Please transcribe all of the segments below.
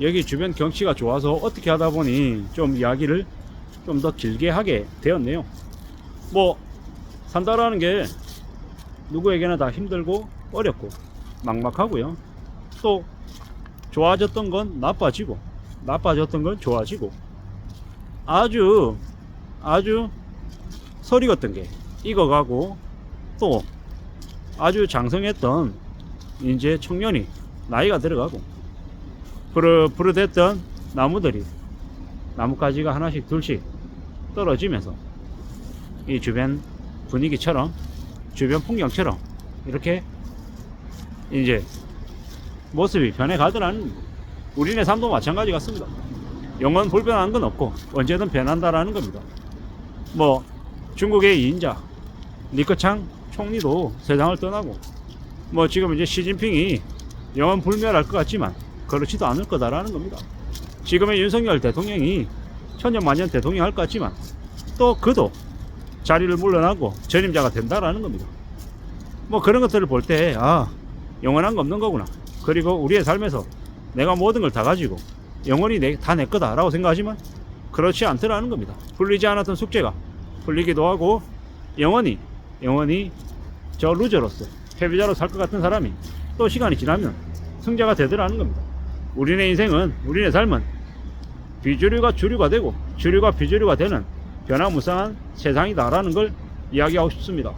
여기 주변 경치가 좋아서 어떻게 하다 보니 좀 이야기를 좀 더 길게 하게 되었네요. 뭐 산다라는 게 누구에게나 다 힘들고 어렵고 막막하고요. 또 좋아졌던 건 나빠지고 나빠졌던 건 좋아지고 아주 서리었던 게 익어가고 또 아주 장성했던 이제 청년이 나이가 들어가고 푸릇푸릇했던 나무들이 나뭇가지가 하나씩 둘씩 떨어지면서 이 주변 분위기처럼 주변 풍경처럼 이렇게 이제 모습이 변해가더라는 우리네 삶도 마찬가지 같습니다. 영원 불변하는 건 없고 언제든 변한다라는 겁니다. 뭐 중국의 2인자 리커창 총리도 세상을 떠나고 뭐 지금 이제 시진핑이 영원 불멸할 것 같지만 그렇지도 않을 거다라는 겁니다. 지금의 윤석열 대통령이 천년만년 대통령 할 것 같지만 또 그도 자리를 물러나고 전임자가 된다라는 겁니다. 뭐 그런 것들을 볼 때 영원한 거 없는 거구나. 그리고 우리의 삶에서 내가 모든 걸 다 가지고 영원히 다 내 거다 라고 생각하지만 그렇지 않더라는 겁니다. 풀리지 않았던 숙제가 풀리기도 하고 영원히 저 루저로서 패배자로 살 것 같은 사람이 또 시간이 지나면 승자가 되더라는 겁니다. 우리네 인생은 우리네 삶은 비주류가 주류가 되고 주류가 비주류가 되는 변화무쌍한 세상이다 라는 걸 이야기하고 싶습니다.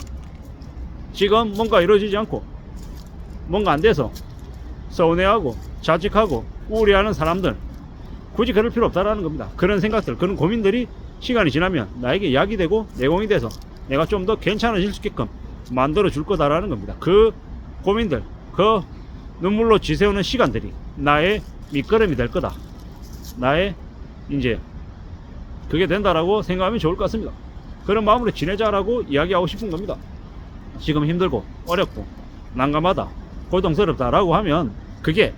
지금 뭔가 이루어지지 않고 뭔가 안 돼서 서운해하고 자책하고 우울해하는 사람들 굳이 그럴 필요 없다라는 겁니다. 그런 생각들 그런 고민들이 시간이 지나면 나에게 약이 되고 내공이 돼서 내가 좀 더 괜찮아질 수 있게끔 만들어 줄 거다라는 겁니다. 그 고민들 그 눈물로 지새우는 시간들이 나의 밑거름이 될 거다. 나의 이제 그게 된다라고 생각하면 좋을 것 같습니다. 그런 마음으로 지내자라고 이야기하고 싶은 겁니다. 지금 힘들고 어렵고 난감하다 고통스럽다라고 하면 그게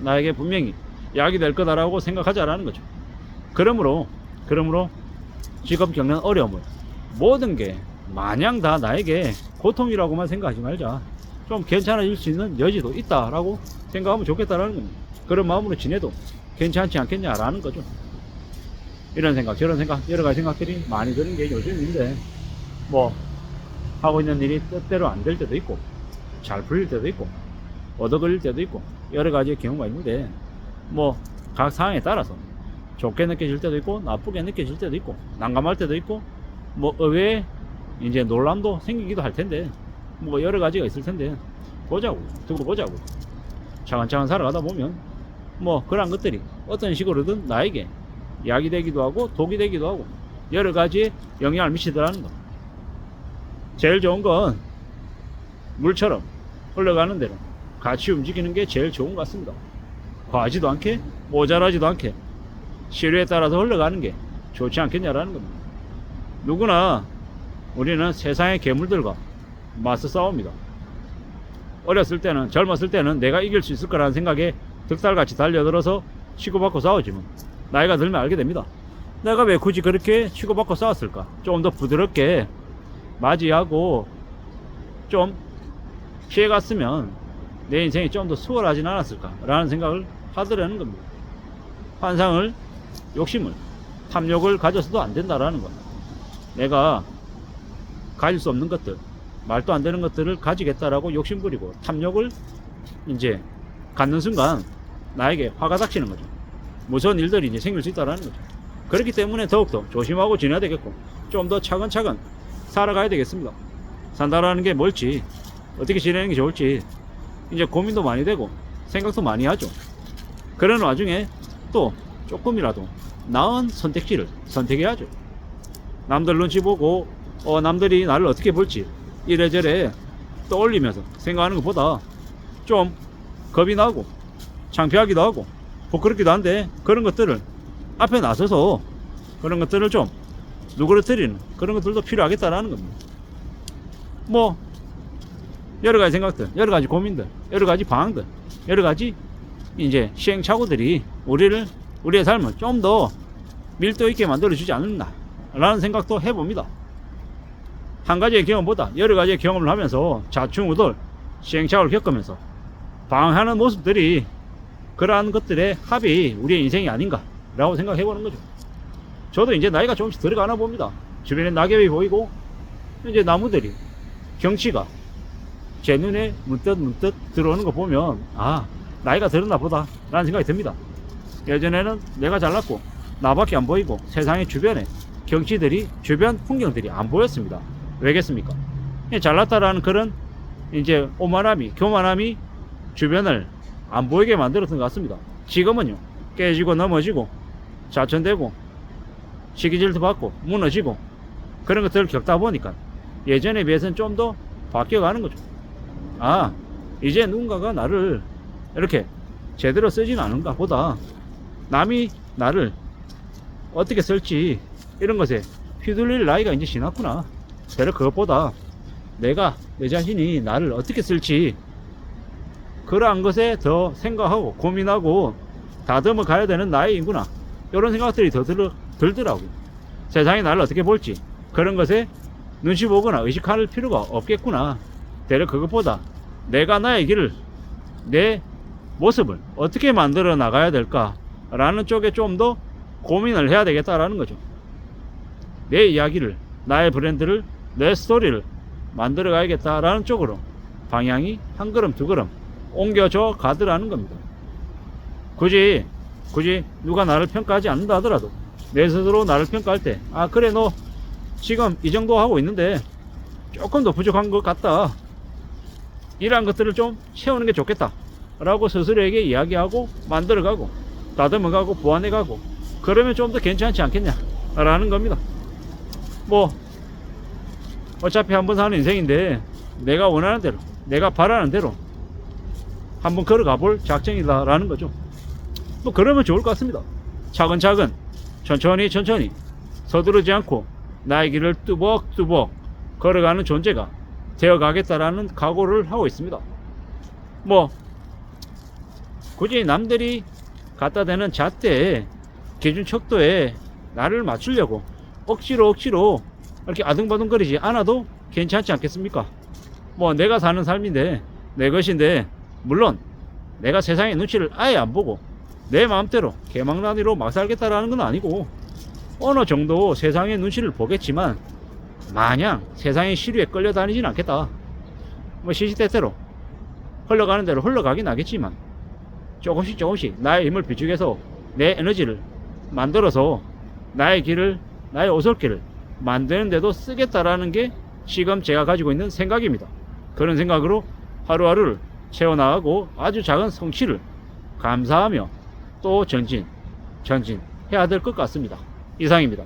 나에게 분명히 약이 될 거다라고 생각하자라는 거죠. 그러므로 지금 겪는 어려움을 모든 게 마냥 다 나에게 고통이라고만 생각하지 말자. 좀 괜찮아질 수 있는 여지도 있다라고 생각하면 좋겠다라는 겁니다. 그런 마음으로 지내도 괜찮지 않겠냐라는 거죠. 이런 생각 저런 생각 여러 가지 생각들이 많이 드는 게 요즘인데 뭐 하고 있는 일이 뜻대로 안 될 때도 있고 잘 풀릴 때도 있고 얻어 걸릴 때도 있고 여러 가지의 경우가 있는데 뭐 각 상황에 따라서 좋게 느껴질 때도 있고 나쁘게 느껴질 때도 있고 난감할 때도 있고 뭐 의외의 이제 논란도 생기기도 할 텐데 뭐 여러 가지가 있을 텐데 보자고 두고 보자고 차근차근 살아가다 보면 뭐 그런 것들이 어떤 식으로든 나에게 약이 되기도 하고 독이 되기도 하고 여러 가지 영향을 미치더라는 거. 제일 좋은 건 물처럼 흘러가는 대로 같이 움직이는 게 제일 좋은 것 같습니다. 과하지도 않게 모자라지도 않게 시류에 따라서 흘러가는 게 좋지 않겠냐라는 겁니다. 누구나 우리는 세상의 괴물들과 맞서 싸웁니다. 어렸을 때는 젊었을 때는 내가 이길 수 있을 거라는 생각에 득달같이 달려들어서 치고받고 싸우지만 나이가 들면 알게 됩니다. 내가 왜 굳이 그렇게 치고받고 싸웠을까? 좀 더 부드럽게 맞이하고 좀 피해갔으면 내 인생이 좀 더 수월하진 않았을까 라는 생각을 하더라는 겁니다. 환상을 욕심을 탐욕을 가져서도 안 된다라는 것. 내가 가질 수 없는 것들 말도 안 되는 것들을 가지겠다라고 욕심부리고 탐욕을 이제 갖는 순간 나에게 화가 닥치는 거죠. 무서운 일들이 이제 생길 수 있다라는 거죠. 그렇기 때문에 더욱더 조심하고 지내야 되겠고 좀 더 차근차근 살아가야 되겠습니다. 산다라는 게 뭘지 어떻게 지내는 게 좋을지 이제 고민도 많이 되고 생각도 많이 하죠. 그런 와중에 또 조금이라도 나은 선택지를 선택해야죠. 남들 눈치 보고 남들이 나를 어떻게 볼지 이래저래 떠올리면서 생각하는 것보다 좀 겁이 나고 창피하기도 하고 부끄럽기도 한데 그런 것들을 앞에 나서서 그런 것들을 좀 누그러뜨리는 그런 것들도 필요하겠다라는 겁니다. 뭐 여러 가지 생각들, 여러 가지 고민들, 여러 가지 방황들, 여러 가지 이제 시행착오들이 우리의 삶을 좀 더 밀도 있게 만들어주지 않나 라는 생각도 해봅니다. 한 가지의 경험보다 여러 가지의 경험을 하면서 좌충우돌 시행착오를 겪으면서 방황하는 모습들이 그러한 것들의 합이 우리의 인생이 아닌가라고 생각해 보는 거죠. 저도 이제 나이가 조금씩 들어가나 봅니다. 주변에 낙엽이 보이고 이제 나무들이 경치가 제 눈에 문득 들어오는 거 보면 아, 나이가 들었나 보다 라는 생각이 듭니다. 예전에는 내가 잘났고 나밖에 안 보이고 세상의 주변에 경치들이 주변 풍경들이 안 보였습니다. 왜겠습니까? 잘났다라는 그런 이제 오만함이 교만함이 주변을 안 보이게 만들었던 것 같습니다. 지금은요, 깨지고 넘어지고 좌천되고 시기질도 받고 무너지고 그런 것들을 겪다 보니까 예전에 비해서는 좀 더 바뀌어가는 거죠. 아, 이제 누군가가 나를 이렇게 제대로 쓰지는 않은가 보다. 남이 나를 어떻게 쓸지 이런 것에 휘둘릴 나이가 이제 지났구나. 대략 그것보다 내가 내 자신이 나를 어떻게 쓸지 그러한 것에 더 생각하고 고민하고 다듬어 가야 되는 나이이구나, 이런 생각들이 더 들더라고요. 세상이 나를 어떻게 볼지 그런 것에 눈치 보거나 의식할 필요가 없겠구나. 대략 그것보다 내가 나의 길을, 내 모습을 어떻게 만들어 나가야 될까 라는 쪽에 좀 더 고민을 해야 되겠다라는 거죠. 내 이야기를, 나의 브랜드를, 내 스토리를 만들어 가야겠다라는 쪽으로 방향이 한 걸음 두 걸음 옮겨져 가더라는 겁니다. 굳이 누가 나를 평가하지 않는다 하더라도 내 스스로 나를 평가할 때, 아 그래 너 지금 이 정도 하고 있는데 조금 더 부족한 것 같다, 이러한 것들을 좀 채우는 게 좋겠다 라고 스스로에게 이야기하고 만들어가고 다듬어가고 보완해가고 그러면 좀 더 괜찮지 않겠냐 라는 겁니다. 뭐 어차피 한번 사는 인생인데 내가 원하는 대로, 내가 바라는 대로 한번 걸어가 볼 작정이다 라는 거죠. 뭐 그러면 좋을 것 같습니다. 차근차근 천천히 서두르지 않고 나의 길을 뚜벅뚜벅 걸어가는 존재가 되어가겠다라는 각오를 하고 있습니다. 뭐 굳이 남들이 갖다 대는 잣대에 기준 척도에 나를 맞추려고 억지로 이렇게 아둥바둥거리지 않아도 괜찮지 않겠습니까? 뭐 내가 사는 삶인데 내 것인데, 물론 내가 세상의 눈치를 아예 안 보고 내 마음대로 개망나니로 막 살겠다라는 건 아니고 어느 정도 세상의 눈치를 보겠지만 마냥 세상의 시류에 끌려다니지는 않겠다. 뭐 시시때때로 흘러가는 대로 흘러가긴 하겠지만 조금씩 나의 힘을 비축해서 내 에너지를 만들어서 나의 길을, 나의 오솔길을 만드는 데도 쓰겠다라는 게 지금 제가 가지고 있는 생각입니다. 그런 생각으로 하루하루를 채워나가고 아주 작은 성취를 감사하며 또 전진해야 될 것 같습니다. 이상입니다.